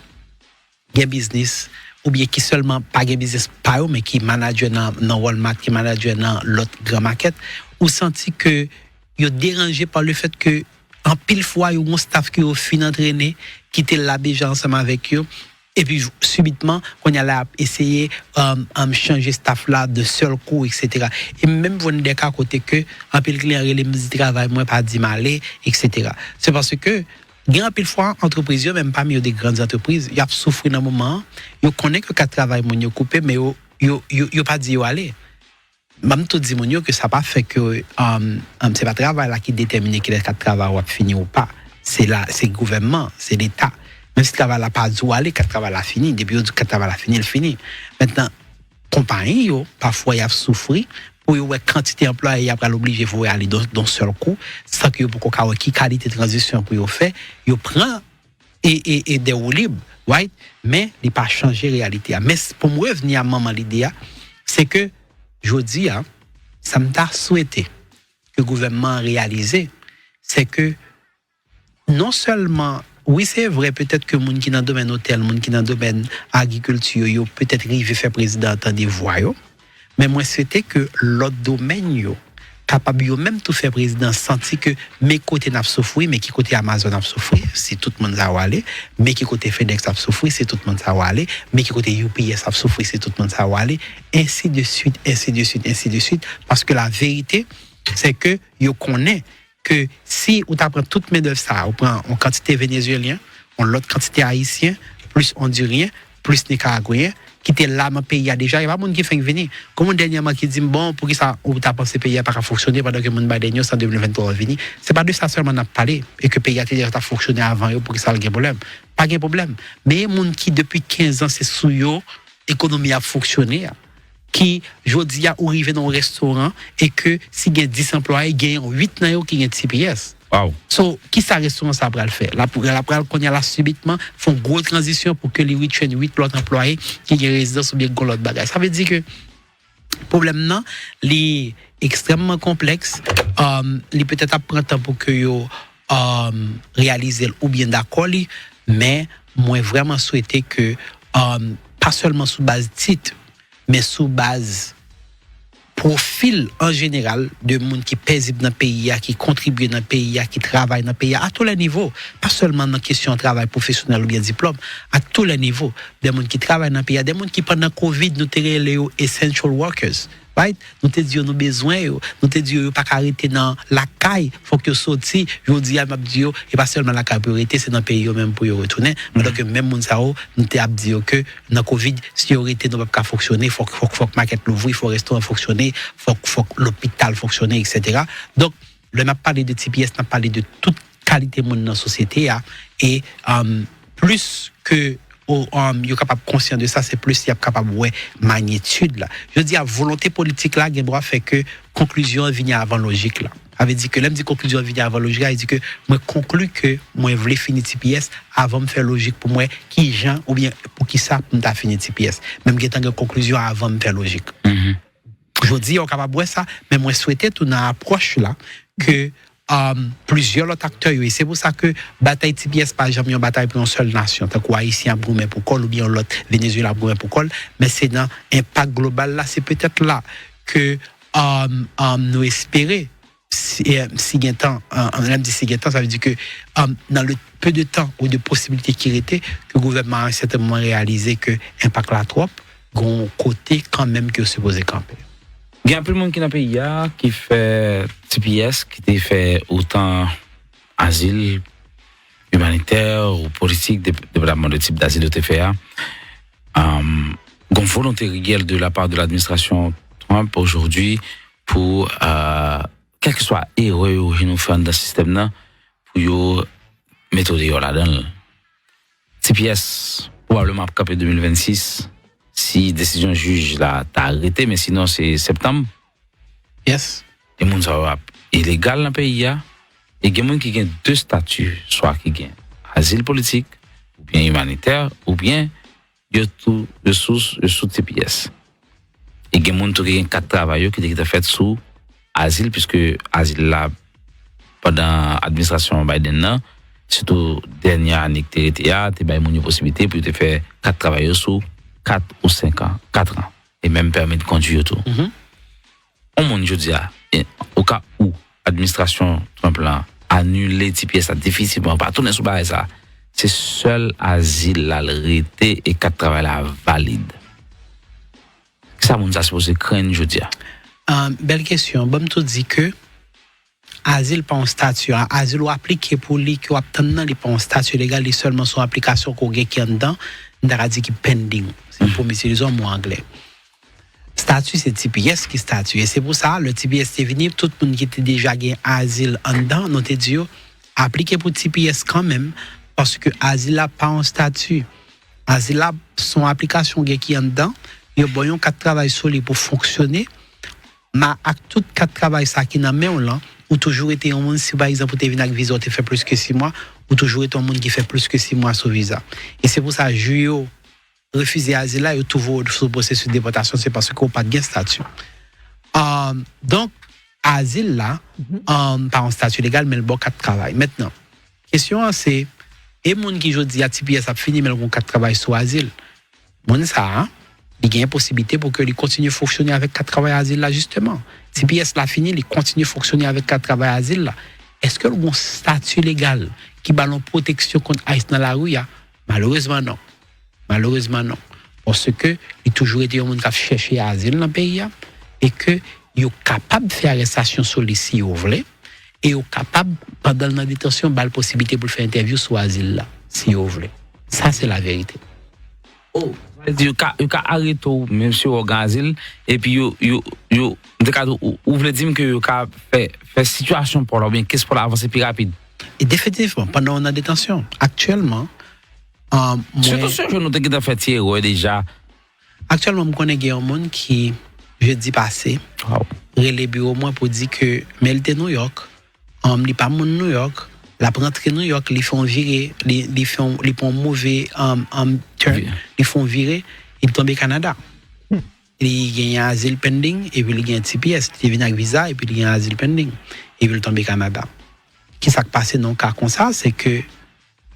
ont un business, ou bien qui seulement pas un business, pas eux, mais qui managent dans Walmart, qui managent dans l'autre grand market, ou senti que ils sont dérangés par le fait que en pile fois il y a un staff qui est fin entraîné qui était là déjà ensemble avec eux et puis subitement on a là essayer changer staff là de seul coup, etc. Et même vous des cas côté que en pile client les travail moins pas dit malé, etc. C'est parce que en pile fois entreprise même parmi des grandes entreprises il a souffert dans un moment ils connaissent que travail mon yo coupé mais yo pas dit yo aller. Même tout dit mon que ça pas fait que c'est pas travail là qui détermine que le travail va finir ou pas. C'est là, c'est le gouvernement, c'est l'État. Même si le travail là pas dû aller, le travail là fini, depuis que le travail là fini, il finit. Maintenant, compagnie yo parfois y a souffert pour y avoir quantité d'employés y a pas l'obligé faut aller dans seul coup, sans que pour qu'on qui qualité de transition pour y faire, yo prend et des roues libres, right? Mais il pas changer réalité. Mais pour moi revenir à maman l'idée, c'est que je dis, ça me t'a souhaité que le gouvernement a réalisé, c'est que non seulement, oui c'est vrai, peut-être que les gens qui sont dans le domaine hôtel, les gens qui sont dans le domaine agriculture, peut-être arriver faire président dans des voies, mais moi c'était que l'autre domaine, capable de même tout faire président, senti que mes côtés n'a souffert, mais qui côté Amazon n'a souffert, c'est tout le monde ça va aller, mais qui côté FedEx a souffert, c'est tout le monde ça va aller, mais qui côté UPS a souffert, c'est tout le monde ça va aller, ainsi de suite, ainsi de suite, ainsi de suite, parce que la vérité, c'est que yo connaît que si on t'apprend toute main d'œuvre ça, on prend en quantité vénézuélien, on l'autre quantité haïtien, plus hondurien, plus nicaraguayen, qui était là dans le pays déjà, il y a pas de monde qui fait venir. Comme dernièrement qui dit bon pour qui ça on t'a pensé pays pas fonctionner pendant que monde Biden en 2023 venu. C'est pas de ça seulement n'a parlé et que pays a déjà fonctionné avant pour que ça le problème. Pas de problème. Mais monde qui depuis 15 ans c'est sous yo économie a fonctionné qui jodi a arrivé dans un restaurant et que si il y a 10 employés, il y a 8 nan yo qui ont TPS. Wow. So, qui ça restaurant ça va le faire? Là, pour qu'on y a là subitement, font une grosse transition pour que les 8 autres employés qui ont résidence ou bien l'autre bagage. Ça veut dire que le problème non, est extrêmement complexe. Il peut-être apprendre temps pour que yo réaliser ou bien d'accord, mais moi vraiment souhaiter que pas seulement sous base titre, mais sous base profil en général de monde qui paisible dans le pays, qui contribue dans le pays, qui travaille dans le pays, à tous les niveaux. Pas seulement dans la question de travail professionnel ou bien diplôme, à tous les niveaux. Des gens qui travaillent dans le pays, des gens qui pendant Covid, nous avons les essential workers. Right? Nous te disons nos besoins, nous te disons pas arrêter dans la caille, faut que sorti, je dis à m'a dit et pas seulement la caille priorité, c'est dans le pays même pour y retourner. Donc même moun ça nous te dit que dans Covid, si aurait été nous pas fonctionner, faut que market l'ouvrir, faut restaurant fonctionner, faut l'hôpital fonctionner, etc. Donc le m'a parlé de TPS, n'a parlé de toute qualité monde dans la société et plus que yo capable conscient de ça, c'est plus y a capable ouais magnitude là. Je dis à volonté politique là, gen droit fait que conclusion vient avant logique là. Avait dit que l'aime dit conclusion vient avant logique, il dit que moi conclus que moi voulais finir TPS avant me faire logique pour moi qui gens ou bien pour qui ça pour t'a finir TPS. Même gen tant conclusion avant me faire logique. Je dis on capable ouais ça, mais moi souhaitais tout dans approche là que plusieurs autres acteurs et c'est pour ça que bataille TPS pas jamais une bataille pour une seule nation tant quoi ici en Brumé pour col ou bien l'autre Venezuela Brumé pour col mais c'est dans impact global là c'est peut-être là que nous espérer si gain temps ça veut dire que dans le peu de temps ou de possibilités qui étaient que le gouvernement a certainement réalisé que impact la trop gon côté quand même que supposé camper. Il y a un peu de monde qui dans le pays qui fait TPS, qui fait autant asile humanitaire ou politique, dépendamment du type d'asile de TFA. Une volonté réelle de la part de l'administration Trump aujourd'hui pour, quel que soit l'erreur qu'ils nous font dans ce système-là, pour mettre là-dedans. TPS, probablement pour 2026. Si décision juge là t'as arrêté mais sinon c'est septembre. Yes. Et moun ça illégal dans le pays et il y a moun qui gagne deux statuts, soit qui gagne asile politique ou bien humanitaire ou bien yo tout sous TPS. Et il y a moun qui gagne quatre travailleurs qui étaient fait sous asile puisque asile là pendant administration Biden là surtout dernière année que t'es ba moun possibilité pour te faire quatre travailleurs sous 4 ou 5 ans, 4 ans, et même permis de conduire tout. On m'en dit, au cas où l'administration Trump annule TPS difficilement, pas tourner sous ça, c'est seul asile la l'arrêté et 4 travail la valide. Ça, on s'est supposé craindre, je dis. Belle question. Bon, tu dis que asile pas un statut, asile ou appliqué pour lui qui obtient les pas un statut légal, les seulement son application qu'on gagne qui en dedans, on dit qui pending. C'est pour utiliser un mot anglais. Statut c'est TPS qui statut et c'est pour ça le TPS est venu tout le monde qui était déjà gagné asile en dedans, nous te dit appliquer pour TPS quand même parce que asile là pas un statut. Asile là son application qui en dedans, il y a bon quatre travail sur lui pour fonctionner. Mais avec tout quatre travail ça qui dans main là ou toujours été un monde si par exemple tu viens avec visa tu fait plus que 6 mois ou toujours été un monde qui fait plus que 6 mois sur visa. Et c'est pour ça juillet refuser asile là et toujours sous processus de déportation c'est parce qu'on pas de statut. Donc asile là pas un statut légal mais le bon cadre de travail. Maintenant question c'est et monde qui jodi a TPS a fini mais le bon cadre de travail sur asile. Monde ça il y a une possibilité pour que il continue à fonctionner avec cadre de travail asile là justement. TPS l'a fini, il continue à fonctionner avec cadre de travail asile là. Est-ce que le bon statut légal qui ballon protection contre ICE dans la rue malheureusement non. Malheureusement non. Parce que il a toujours été un monde qui a cherché asile dans le pays et que il est capable de faire arrestation sur les si vous voulez et il est capable pendant la détention la possibilité pour faire interview sur asile là si vous voulez. Ça c'est la vérité. Oh, il a arrêté même si au asile et puis vous voulez dire que il a fait situation pour leur bien qu'est-ce pour avancer plus rapide. Et définitivement pendant la détention actuellement surtout ce jour nous t'ai fait tirer déjà. Actuellement je connais un monde qui jeudi passé relé bureau moi pour dire que mais il était New York il pas mon New York la rentrée New York ils font virer ils font mauvais turn ils font virer il tombe au Canada. Il gagne asile pending et puis il gagne TPS il vient avec visa et puis il gagne asile pending et puis il tombe au Canada. Qui s'est passé dans le cas comme ça c'est que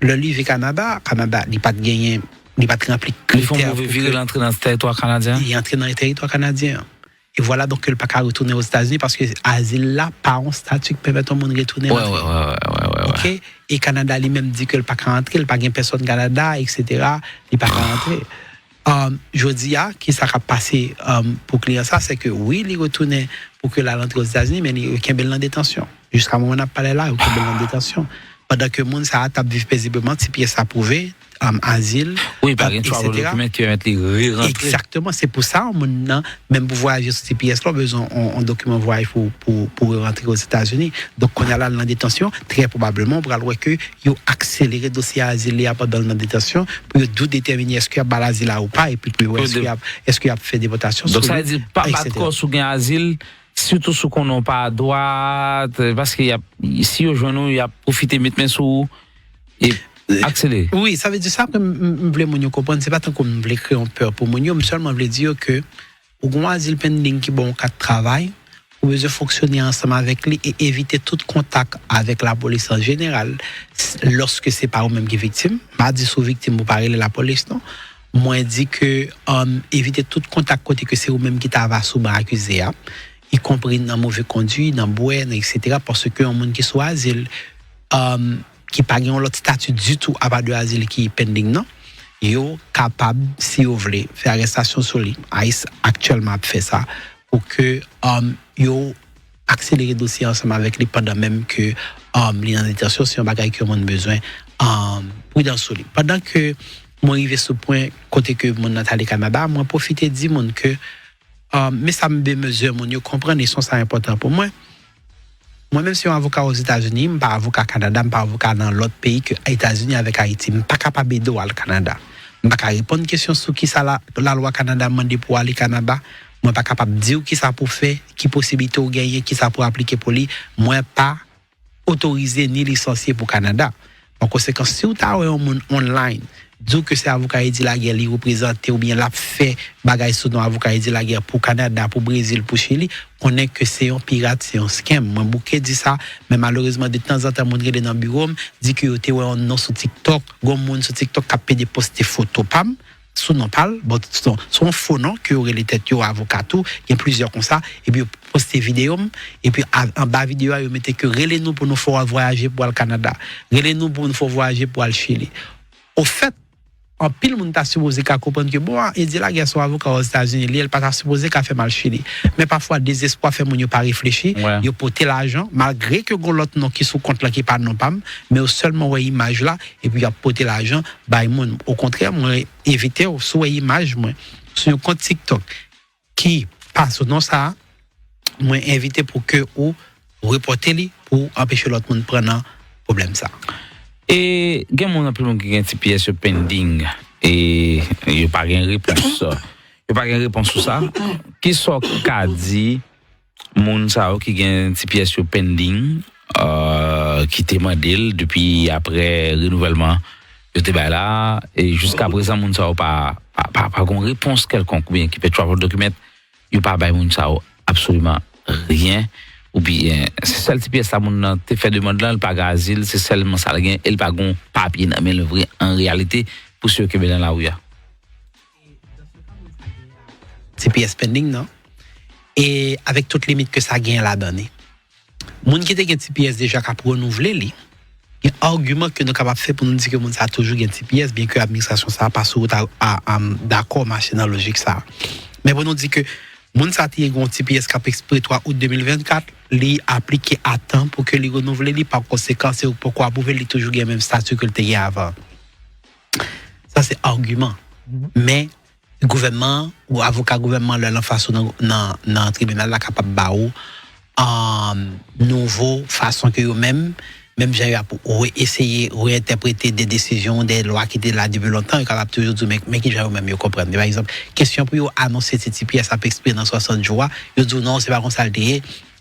le livre Canada, il pas gagné, il pas rempli. Ils font virer l'entrée dans le territoire canadien. Il est entré dans le territoire canadien. Et voilà donc que le pas qu'à retourner aux États-Unis parce que asile là pas un statut qui permet au monde de retourner. Ouais. OK. Et Canada lui-même dit que le pas qu'à rentrer, il pas gain personne Canada, etc. Il pas qu'à rentrer. Je dis qui ça a passé pour client ça, c'est que oui, il retourne pour que la rentre aux États-Unis, mais il y a en détention. Jusqu'à moment où on a parlé là, il y a en détention. Pendant que le monde ça a vivre paisiblement, si pièces approuvé, asile. Oui, par exemple, le document qui va mettre les rentrer. Exactement, c'est pour ça, maintenant, même pour voyager sur ces pièces-là, on a besoin d'un document voyage pour rentrer aux États-Unis. Donc, quand on est là dans la détention, très probablement, on va voir que ils ont accéléré le dossier asile pendant la détention pour déterminer est-ce qu'il y a l'asile là ou pas, et puis est-ce qu'il y a fait des votations. Donc, ça veut dire pas de corps sous un asile. Surtout ceux qu'on n'a pas droit, parce qu'il y a ici au journaux, il y a profité de mettre main sous et accélérer. Oui, ça veut dire ça que je voulais comprendre. C'est pas tant que je voulais créer un peur pour moi, mais seulement je voulais dire que au grand asile pending qui bon cas de travail, vous devez fonctionner ensemble avec lui et éviter tout contact avec la police en général lorsque c'est pas vous-même qui est victime. Pas dit sous victime vous parlez la police non. Moi dit que éviter tout contact côté que c'est vous-même qui t'avait sous accusé. Y compris dans mauvais conduit, dans boire, etc. Parce que un monde qui soit asile, qui pas gagne l'autre statut du tout à part de asile qui est pending, non, yo capable, si vous voulez, faire arrestation sur lui. ICE actuellement fait ça pour que yo accélérer le dossier ensemble avec lui pendant même que l'identification c'est un bagage que on a besoin prudent sur lui. Pendant que moi arrivé ce point côté que mon Nathalie Canada, moi profiter dire monde que mais ça me mesure mon yo comprendre et c'est important pour moi. Moi-même, si je suis avocat aux États-Unis, je ne suis pas avocat au Canada, je ne suis pas avocat dans l'autre pays que les États-Unis avec Haïti. Je ne suis pas capable d'aider au Canada. Je ne suis pas capable de répondre à une question sur qui ça la loi Canada demande pour aller au Canada. Je ne suis pas capable de dire qui ça pour faire, qui possibilité de gagner, qui ça pour appliquer pour lui. Je ne suis pas autorisé ni licencié pour le Canada. En conséquence, si vous avez un monde online, dire que c'est avocat dit la guerre, il représente ou bien l'a fait bagaille sur avocat dit la guerre pour Canada, pour Brésil, pour Chili, on est que c'est un pirate, c'est un scam. Moi bouquet dit ça, mais malheureusement de temps en temps mon dans le bureau dit que était un nom sur TikTok, gon monde sur TikTok qui a des poster photo pam sous non parle, bon son faux nom que aurait les têtes yo avocat tout, il y a plusieurs comme ça et puis poster vidéo et puis en bas vidéo ils mettaient que relais nous pour nous faire voyager pour le Canada, relais nous pour nous faire voyager pour le Chili. Au fait en pile monde t'a supposé qu'à comprendre que bon il dit la guerre soit avocat aux États-Unis il pas t'a supposé qu'à faire mal Chili mais parfois désespoir fait mon yo pas réfléchir yo porter l'argent malgré que gon l'autre nom qui sous compte là qui pas non pas mais seulement ouais image là et puis il a porter l'argent bah mon au contraire moi éviter sur image moi sur un compte TikTok qui passe non ça moi inviter pour que ou reporter lui pour empêcher l'autre monde prendre problème ça. Et il y a un peu qui a un petit pièce pending et il n'y a pas de réponse. Il n'y a pas de réponse sur ça. Qui sont qu'a dit moun sa qui a un petit pièce pending qui témoigne depuis après renouvellement de là et jusqu'à présent moun sa pas une réponse quelconque ou bien qui peut travel document il pas ba moun sa absolument rien. Ou bien c'est celle pièce ça mon te fait demande là pas asile c'est seulement ça gain elle pas gon papier mais le vrai en réalité pour ceux qui dans la rue TPS pending non et avec toutes les limites que ça gagne là dedans moun qui te gagne TPS déjà qu'a renouveler li il y a un argument que nous capable faire pour nous dire que moun ça toujours gagne TPS bien que l'administration ça pas sur d'accord marcher dans logique ça mais pour nous dire que moun sa ti gon TPS cap exprès 3 août 2024 li appliqué à temps pour que li renouveler li par conséquent c'est pourquoi pouvoir li toujours le même statut que le était avant. Ça c'est argument. Mais gouvernement ou avocat gouvernement leur façon dans tribunal la capable ba ou nouveau façon que eux même j'ai pour essayer réinterpréter des décisions des lois qui étaient là depuis longtemps et capable toujours dire mais qui j'ai même comprendre par exemple question pour annoncer cette TPS à exprès dans 60 jours ils disent non c'est pas comme ça le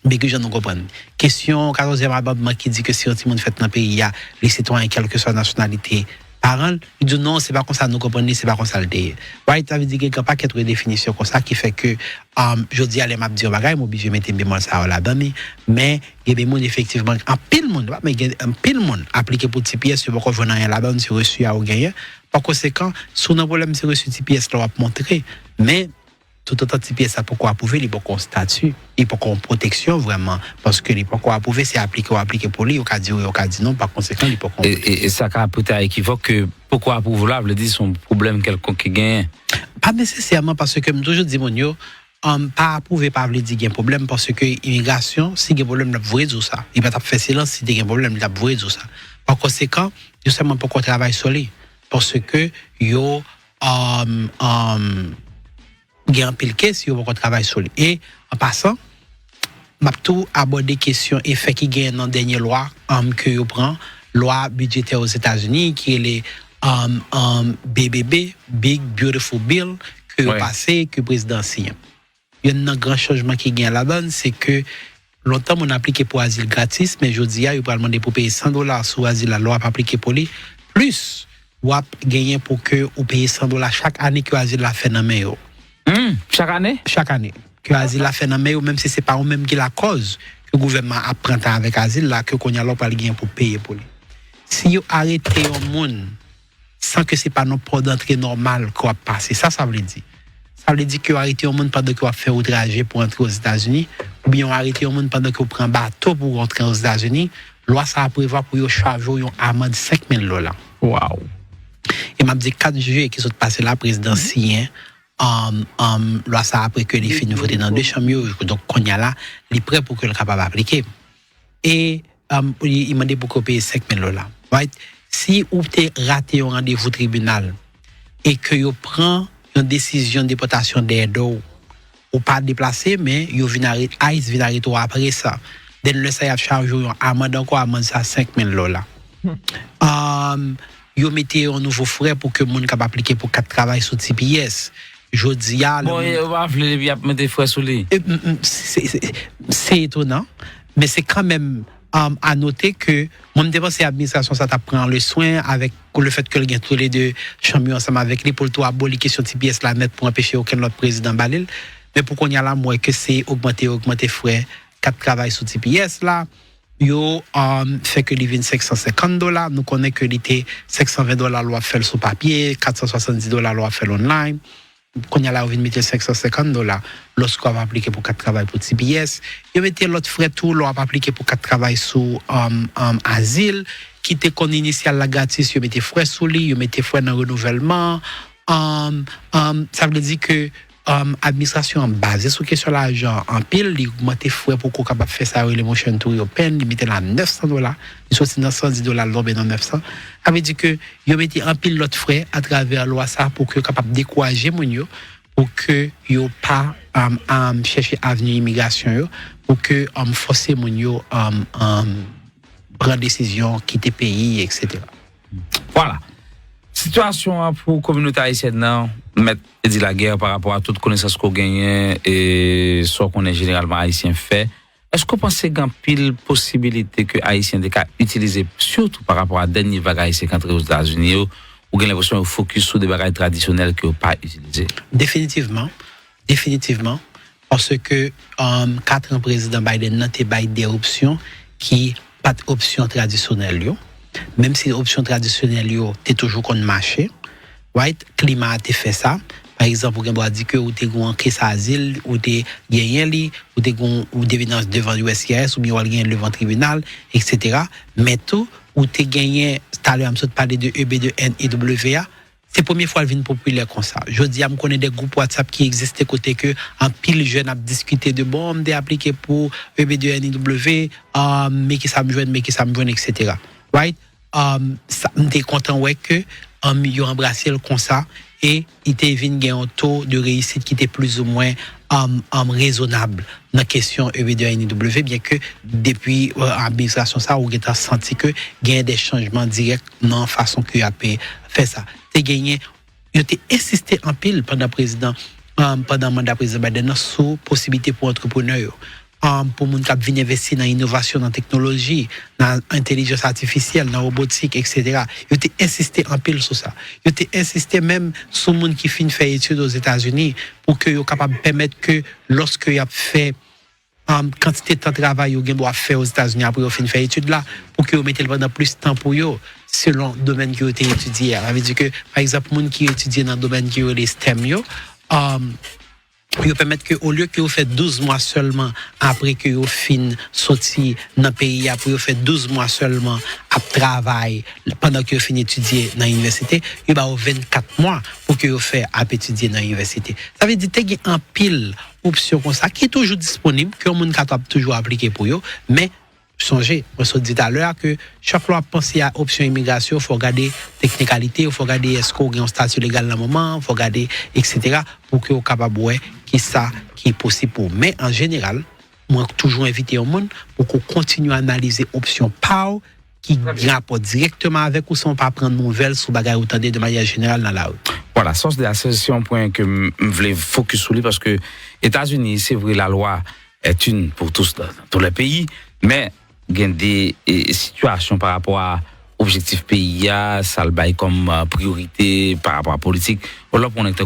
mais que je ne comprends question 14e amendement qui dit que si un petit monde fait dans le pays il y a les citoyens quelle que soit la nationalité parents ils disent non c'est pas comme ça nous comprenons c'est pas comme ça le right ça veut dire qu'il y a pas quelque définition comme ça qui fait que je dis aller m'a dire bagaille m'oblige mettre bémol ça là-dedans mais il y a des monde effectivement en pile monde mais en pile monde appliqué pour TPS sur pourquoi venant là-dedans c'est reçu à gagner par conséquent sur un problème c'est reçu TPS là va montrer mais tout autant de pièces, ça pourquoi approuver, il n'y a pas qu'on statut, il n'y a pas qu'on protection vraiment. Parce que il n'y a pas qu'on approuver, c'est appliqué pour lui, il y a dit non, par conséquent, il n'y a pas qu'on. Et ça a peut-être équivoque que pourquoi approuver là, veut dire son problème quelconque qui gagne. Pas nécessairement, parce que je toujours dis, mon yo, pas approuver, pas veut dire qu'il y a un problème, parce que l'immigration, si il y a un problème, il va résoudre ça. Il va faire silence, si il y a un problème, il va résoudre ça. Par conséquent, justement, pourquoi travailler sur lui? Parce que yo, il y a un pile caisse, yo, pourquoi travailler sur lui. Et, en passant, m'a tout abordé question effet qui gagne dans la dernière loi, que yo prend, loi budgétaire aux États-Unis, qui est les, BBB, Big Beautiful Bill, que yo passé, que le président signe. Il y a un grand changement qui gagne là-dedans, c'est que longtemps, on a appliqué pour asile gratis, mais je dis, il va demander pour payer $100 sur asile, la loi a appliqué pour lui. Plus, ou a gagné pour que vous payez $100 chaque année que asile la fait dans main. Chaque année? Chaque année. Que asile la fait dans main, même si c'est pas eux-mêmes qui la cause, que le gouvernement apprend avec asile, là, que qu'on y a l'autre gagner pour payer pour lui. Si vous arrêtez un monde, sans que c'est pas notre port d'entrée normal qu'on va passer, ça veut dire. Ça veut dire que vous arrêtez un monde pendant que vous faites un trajet pour entrer aux États-Unis, ou bien vous arrêtez un monde pendant que vous prenez un bateau pour rentrer aux États-Unis, loi ça a prévu pour vous charger une amende de $5,000. Wow. Et m'a dit 4 juillet qui sont passés la présidentielle, loi ça après que les filles voté dans 2 chambres, donc qu'on y a là, il est prêt pour que le capable appliquer. Et il m'a dit pour qu'on paye $5,000. Right? Si vous avez raté un rendez-vous au tribunal et que vous prenez une décision de déportation d'aide ou pas déplacé, mais vous venez arrêter après ça. Dès le ça y a chargé une amende encore amende ça $5,000. Vous mettez un nouveau frais pour que le monde capable appliquer pour 4 travail sur TPS. Je dis bon, on va mettre des frais sur lui. C'est étonnant, mais c'est quand même à noter que mon dépense administration ça t'apprend le soin avec le fait que le gain tous les deux chambres ensemble avec lui pour tout abolir question TPS la net pour empêcher aucun autre président balil, mais pour qu'on y a là moi que c'est augmenter frais 4 travail sur TPS là yo fait que il vient $550, nous connaît que il était $520 loi fait sur papier, $470 loi fait online. Quand il y a là, on vient mettre $550 lorsqu'on va appliquer pour 4 travail pour TPS. Il mettait l'autre frais tout, l'on va appliquer pour 4 travail sur asile, qui était qu'on initial la gratis, il mettait frais sous lui, il mettait frais dans le renouvellement. Ça veut dire que administration basée sur question l'argent en pile, il augmentait frais pour qu'on capable faire ça les motion to open, il mettait là $900, il soit $910 l'homme dans 900. Ça veut dire que il mettait en pile l'autre frais à travers loi ça pour que capable décourager mon yo pour que yo pas chercher avenue immigration yo pour que forcer mon yo prendre décision quitter pays etc. Voilà. Situation pour la communauté haïtienne, mettre la guerre par rapport à toute connaissance qu'on gagne et ce qu'on est généralement haïtien fait. Est-ce que vous pensez qu'il y a pile possibilité que haïtien des cas utiliser surtout par rapport à dernier vague haïtien qui entre aux États-Unis ou gagne l'impression de focus sur des bagages traditionnels que vous pas utilisé? Définitivement, parce que 4 ans président Biden n'a pas des options qui pas d'options traditionnelles. Même si l'option traditionnelle t'es toujours qu'on marché, right? Climat a fait ça. Par exemple, on doit dire que ou t'es en crise asile, ou t'es gagné li, ou t'es ou d'évidence devant l'USCIS, ou bien ou gagné devant tribunal, etc. Mais tout ou t'es gagné, tout à l'heure on parler de EB2N et WA. C'est la première fois qu'elle vient populaire comme ça. Je dis, je connais des groupes WhatsApp qui existaient côté que en pile jeune a discuté de bon, on appliqué pour EB2NIW, mais qui ça me joigne, etc. Right? M'était content ouais que ils ont embrassé le comme ça et il était venu gagner un taux de réussite qui était plus ou moins raisonnable dans la question EB2NIW, bien que depuis l'administration ça on a senti que gagne des changements directs dans la façon que a fait ça. T'es gagné, il était insisté en pile pendant le mandat président Biden sur possibilité pour entrepreneurs pour moun k'ap vinn investir dans l'innovation, dans la technologie, dans l'intelligence artificielle, dans la robotique, etc. Ils ont insisté en pile sur ça. Ils ont insisté même sur moun qui fin fait études aux États-Unis pour que soient capable de permettre que lorsque y a fait quantité de temps de travail qu'ils doivent faire aux États-Unis après fin fait études là, pour que vous mettez pendant plus de temps pour eux selon le domaine qui ont été étudié. Ça veut dire que par exemple moun qui étudie dans le domaine qui est les STEM Ils permettent que au lieu que vous faites 12 mois seulement après que vous fin sorti dans le pays, après vous faites 12 mois seulement à travail pendant que vous finissez d'étudier dans l'université, vous avez 24 mois pour que vous fassiez à étudier dans l'université. Ça veut dire qu'il y a un pile option comme ça qui est toujours disponible, que vous capable toujours appliquer pour vous, mais songez, on se dit tout à l'heure que chaque fois penser à option immigration, il faut regarder technicalité, il faut regarder est-ce qu'on a un statut légal dans le moment, il faut regarder, etc. pour que vous capable de qui ça qui est possible pour. Mais en général, moi toujours inviter au monde pour qu'on continue à analyser option PAO qui rapporte directement avec ou sans pas prendre nouvelles sur bagaille ou de manière générale dans la rue. Voilà, ça c'est un point que je voulais focus sur lui parce que États-Unis, c'est vrai, la loi est une pour tous dans tous les pays, mais il y a des situations par rapport à objectif pays, ça le bail comme priorité par rapport à la politique. Là, on est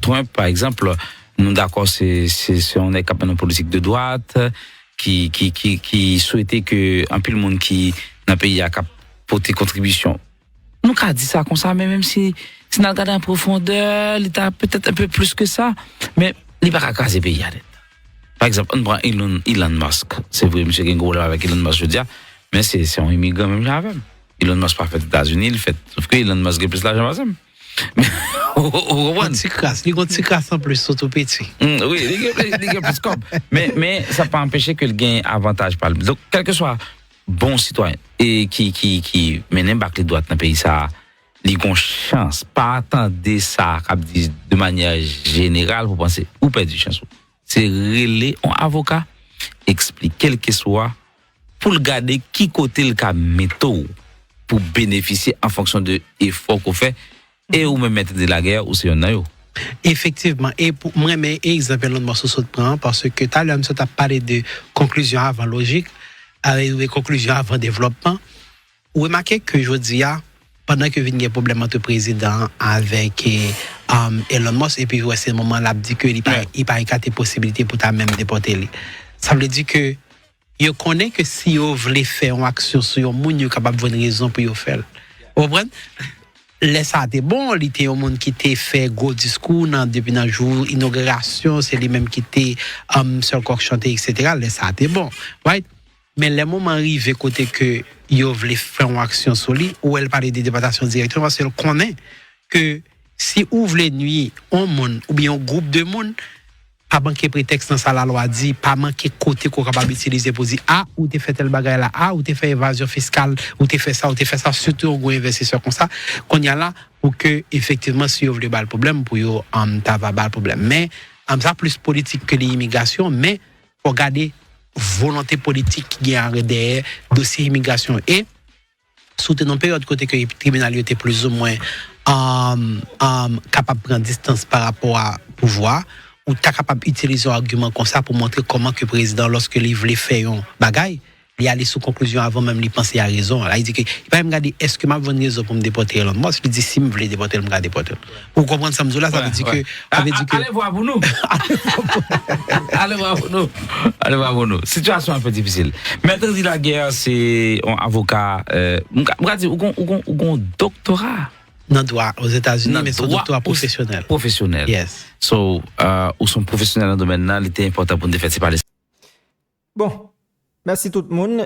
Trump, par exemple, nous d'accord, on est capable d'une politique de droite qui souhaitait que un peu le monde qui dans le pays a apporté contribution. Nous avons dit ça comme ça, mais même si on regarde en profondeur, l'État peut-être un peu plus que ça, mais il va pas casser le pays. Par exemple, on prend Elon Musk. C'est vrai, monsieur Gengo avec Elon Musk, je veux dire, mais c'est un immigrant même là. Elon Musk pas fait aux États-Unis, il fait, sauf que Elon Musk a plus l'argent que mais il crasse en plus, surtout petit. Oui, il a plus comme. Mais ça peut empêcher que le gain avantage par le. Donc, quel que soit bon citoyen et qui mène back les droits dans le pays, ça, il a une chance. Pas attendre ça, de manière générale, pour penser, ou pas de chance. C'est relayer un avocat, expliquer quel que soit, pour le garder qui côté le cas méthode pour bénéficier en fonction de l'effort qu'on fait et ou même mettre de la guerre ou c'est un naïo. Effectivement, et pour moi, mais exemple, l'autre morceau se prend parce que tout à l'heure, tu as parlé de conclusion avant logique, avec des conclusions avant développement. Vous remarquez que je dis, pendant que vient un problème entre le président avec Elon Musk, et puis c'est le moment là, il dit qu'il n'y a pas de possibilité pour ta même déporter. Ça veut dire que je connais que si vous voulez faire une action sur un monde, vous êtes capable de une raison pour le faire. Vous comprenez? Laisse ça c'est bon, il était un monde qui t'a fait gros discours depuis le jour inauguration, c'est lui même qui t'a seul coq chanté, etc. Laisse ça c'est bon, right? Mais le moment arrivé côté que vous voulez faire une action sur lui, ou elle parle de déportation directement, parce qu'elle connaît que si vous voulez nuire un monde ou bien un groupe de monde, pas manquer prétexte dans ça la loi dit, pas manquer côté qu'on capable utiliser pour dire ou t'es fait tel bagage là, ou t'es fait évasion fiscale, ou t'es fait ça, surtout un gros investisseur comme ça, qu'on y a là pour que effectivement si vous voulez le problème pour yo t'avoir le problème. Mais ça plus politique que l'immigration, mais faut garder volonté politique qui est derrière dossier immigration et surtout dans une période côté que le tribunal était plus ou moins capable de prendre distance par rapport à pouvoir ou tu es capable d'utiliser un argument comme ça pour montrer comment que le président, lorsque il voulait faire un bagaille, il allait sous conclusion avant même de penser à raison. Là, il dit que il va me regarder est-ce que m'a bonne raison pour me déporter Elon Musk, il dit si me voulait déporter, me déporter. Pour comprendre ça, ça veut dire que allez voir pour nous. Allez voir pour nous. Situation un peu difficile. Maître de la guerre, c'est un avocat ou un doctorat. Non, droit aux États-Unis, mais son doctorat professionnel. Professionnel. Yes. So, ou son professionnel dans le domaine là, il était important pour nous faire parler. Bon, merci tout le monde.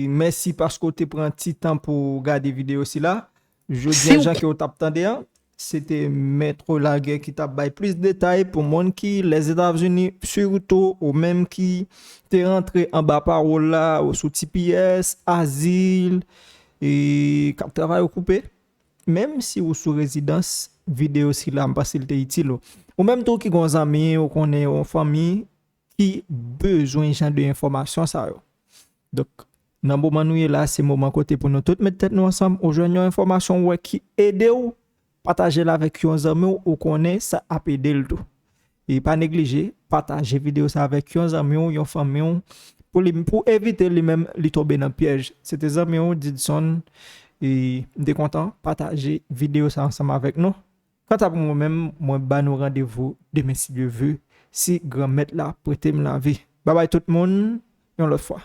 Merci parce que tu prends un petit temps pour regarder la vidéo aussi là. Je dis aux gens qui vous attendez, c'était Maître Laguerre qui t'a donné plus de détails pour monde qui les États-Unis, surtout ou même qui t'es rentré en bas parole là, sous TPS, asile et cap travail occupé. Même si vous sous résidence, vidéo si là parce qu'il est utile. Ou même tout qui ont amis ou qu'on est en famille qui besoin de information ça. Donc dans le moment nous là, c'est moment côté pour nous tous mettre tête nous ensemble, aujourd'hui information qui aide ou partager là avec vos amis ou connaît ça a aider le tout. Et pas négliger partager vidéo ça avec vos amis ou vos famille pour éviter les mêmes les tomber dans piège. C'était amis Didson et de content partager vidéo ça ensemble avec nous. Quant à moi-même, moi ba nous rendez-vous demain si Dieu veut, si grand maître là prêter me la vie. Bye bye tout le monde, et on l'autre fois.